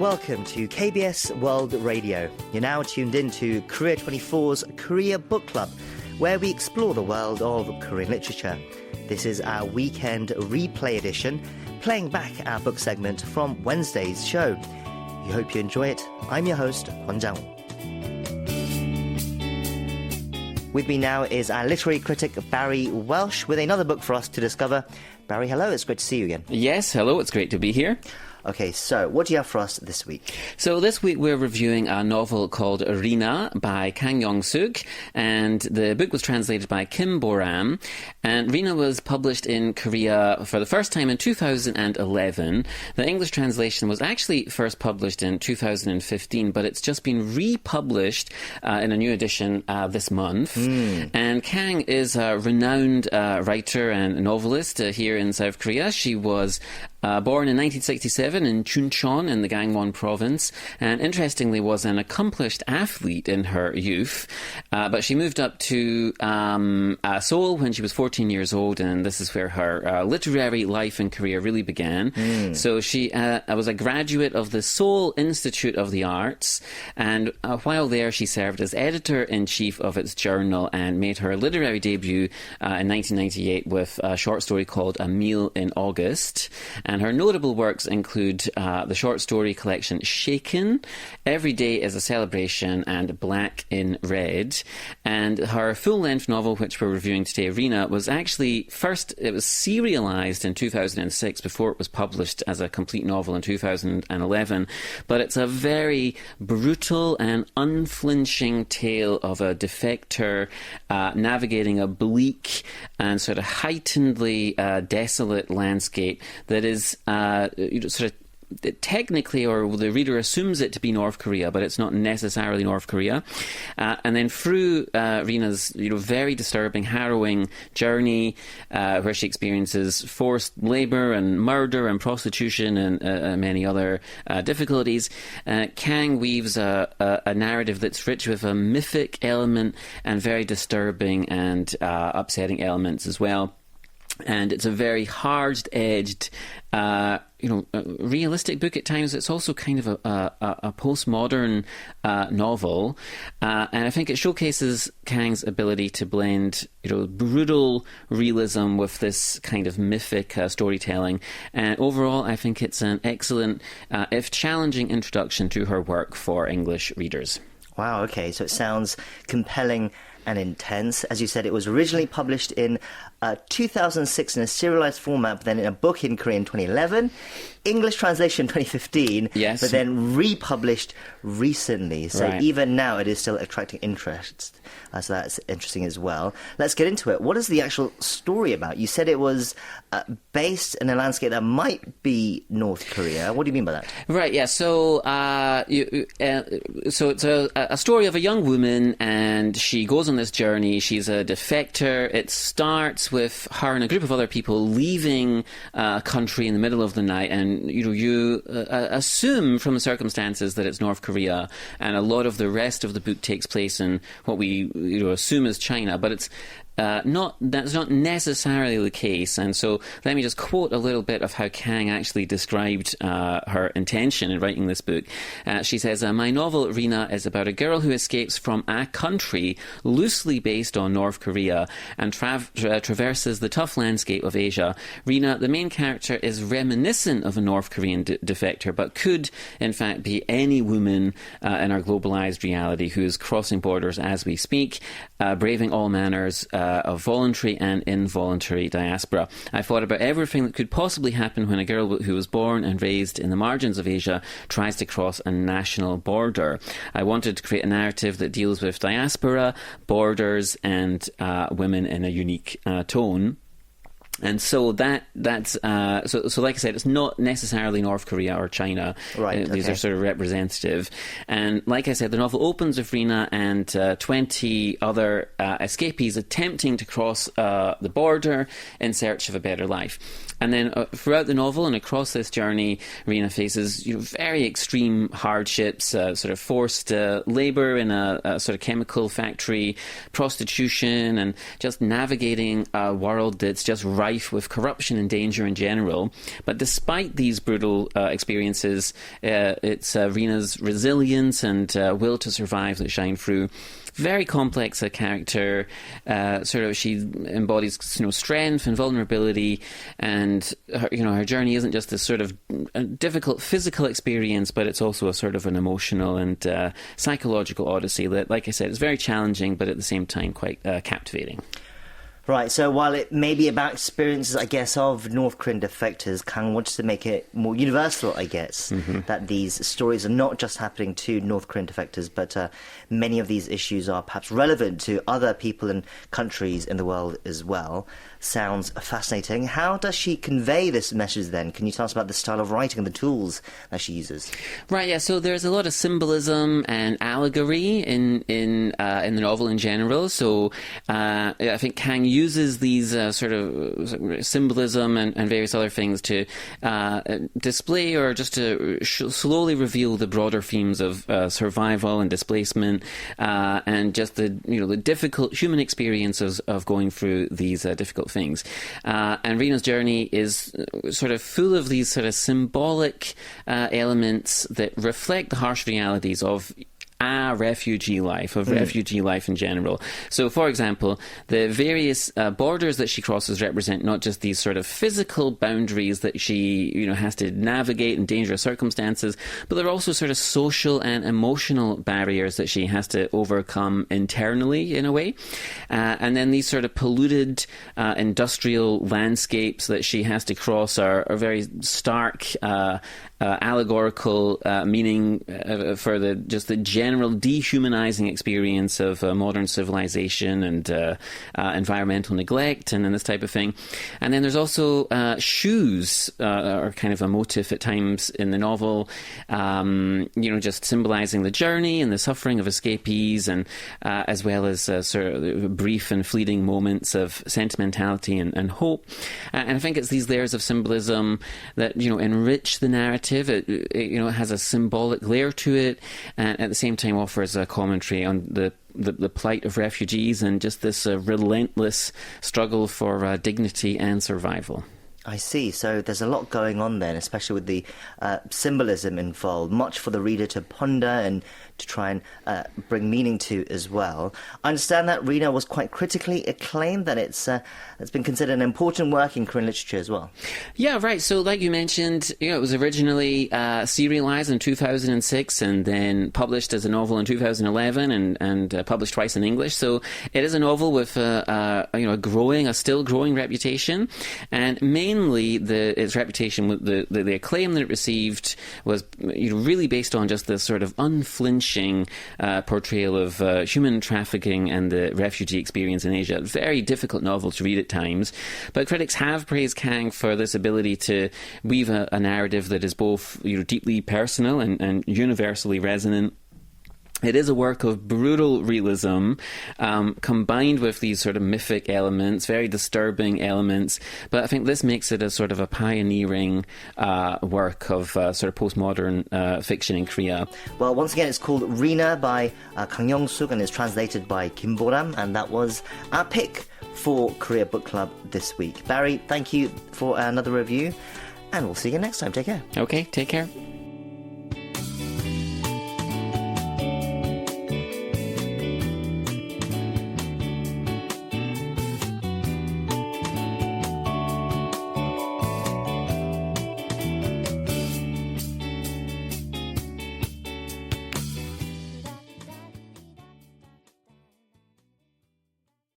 Welcome to KBS World Radio. You're now tuned in to Korea24's Korea Book Club, where we explore the world of Korean literature. This is our weekend replay edition, playing back our book segment from Wednesday's show. We hope you enjoy it. I'm your host, Kwon Jang. With me now is our literary critic, Barry Welsh, with another book for us to discover. Barry, hello. It's great to see you again. Yes, hello. It's great to be here. Okay, so what do you have for us this week? So this week we're reviewing a novel called Rina by Kang Young-sook, and the book was translated by Kim Boram. And Rina was published in Korea for the first time in 2011. The English translation was actually first published in 2015, but it's just been republished in a new edition this month. And Kang is a renowned writer and novelist here in South Korea. She was born in 1967 in Chuncheon in the Gangwon province, and interestingly was an accomplished athlete in her youth. But she moved up to Seoul when she was 14 years old, and this is where her literary life and career really began. So she was a graduate of the Seoul Institute of the Arts, and while there she served as editor-in-chief of its journal and made her literary debut in 1998 with a short story called A Meal in August. And her notable works include the short story collection Shaken, Every Day is a Celebration, and Black in Red. And her full-length novel, which we're reviewing today, Rina, was actually it was serialized in 2006 before it was published as a complete novel in 2011. But it's a very brutal and unflinching tale of a defector navigating a bleak and sort of heightenedly desolate landscape that is sort of technically, or the reader assumes it to be North Korea, but it's not necessarily North Korea. And then through Rina's very disturbing, harrowing journey, where she experiences forced labour and murder and prostitution and many other difficulties, Kang weaves a narrative that's rich with a mythic element and very disturbing and upsetting elements as well. And it's a very hard-edged, realistic book at times. It's also kind of a postmodern novel, and I think it showcases Kang's ability to blend, brutal realism with this kind of mythic storytelling. And overall, I think it's an excellent, if challenging, introduction to her work for English readers. Wow, okay, so it sounds compelling and intense. As you said, it was originally published in 2006 in a serialized format, but then in a book in Korea in 2011, English translation 2015, yes, but then republished recently. So right. Even now it is still attracting interest. So that's interesting as well. Let's get into it. What is the actual story about? You said it was based in a landscape that might be North Korea. What do you mean by that? Right, yeah. So so it's a story of a young woman, and she goes on this journey. She's a defector. It starts with her and a group of other people leaving a country in the middle of the night, and you assume from the circumstances that it's North Korea, and a lot of the rest of the book takes place in what we assume is China, but it's that's not necessarily the case. And so let me just quote a little bit of how Kang actually described her intention in writing this book. She says, my novel Rina is about a girl who escapes from a country loosely based on North Korea and traverses the tough landscape of Asia. Rina, the main character, is reminiscent of a North Korean defector, but could in fact be any woman in our globalized reality who is crossing borders as we speak, braving all manners of voluntary and involuntary diaspora. I thought about everything that could possibly happen when a girl who was born and raised in the margins of Asia tries to cross a national border. I wanted to create a narrative that deals with diaspora, borders, and women in a unique tone. And so that's so like I said, it's not necessarily North Korea or China. Right. These are sort of representative. And like I said, the novel opens with Rina and 20 other escapees attempting to cross the border in search of a better life. And then throughout the novel and across this journey, Rina faces very extreme hardships, sort of forced labour in a sort of chemical factory, prostitution, and just navigating a world that's just ripe rife with corruption and danger in general. But despite these brutal experiences, it's Rina's resilience and will to survive that shine through. Very complex a character. She embodies strength and vulnerability, and her journey isn't just this sort of difficult physical experience, but it's also a sort of an emotional and psychological odyssey that, like I said, is very challenging, but at the same time quite captivating. Right, so while it may be about experiences, I guess, of North Korean defectors, Kang wants to make it more universal, I guess, that these stories are not just happening to North Korean defectors, but many of these issues are perhaps relevant to other people and countries in the world as well. Sounds fascinating. How does she convey this message then? Can you tell us about the style of writing and the tools that she uses? Right, yeah, so there's a lot of symbolism and allegory in the novel in general. So I think Kang uses these sort of symbolism and various other things to display or just to slowly reveal the broader themes of survival and displacement and just the difficult human experiences of going through these difficult things. And Rina's journey is sort of full of these sort of symbolic elements that reflect the harsh realities of refugee life in general. So, for example, the various borders that she crosses represent not just these sort of physical boundaries that she, has to navigate in dangerous circumstances, but they're also sort of social and emotional barriers that she has to overcome internally, in a way. And then these sort of polluted industrial landscapes that she has to cross are very stark allegorical meaning for the general dehumanizing experience of modern civilization and environmental neglect and this type of thing. And then there's also shoes are kind of a motif at times in the novel, just symbolizing the journey and the suffering of escapees, and as well as sort of brief and fleeting moments of sentimentality and hope. And I think it's these layers of symbolism that enrich the narrative. It has a symbolic layer to it, and at the same time offers a commentary on the plight of refugees and just this relentless struggle for dignity and survival. I see. So there's a lot going on then, especially with the symbolism involved, much for the reader to ponder and to try and bring meaning to as well. I understand that Rina was quite critically acclaimed, that it's been considered an important work in Korean literature as well. Yeah, right. So like you mentioned, it was originally serialized in 2006 and then published as a novel in 2011 and published twice in English. So it is a novel with a still growing reputation, and mainly its reputation, the acclaim that it received was really based on just this sort of unflinching portrayal of human trafficking and the refugee experience in Asia. Very difficult novel to read at times, but critics have praised Kang for this ability to weave a narrative that is both deeply personal and universally resonant. It is a work of brutal realism, combined with these sort of mythic elements, very disturbing elements. But I think this makes it a sort of a pioneering work of sort of postmodern fiction in Korea. Well, once again, it's called Rina by Kang Young-sook and is translated by Kim Bo-ram, and that was our pick for Korea Book Club this week. Barry, thank you for another review, and we'll see you next time. Take care. Okay, take care.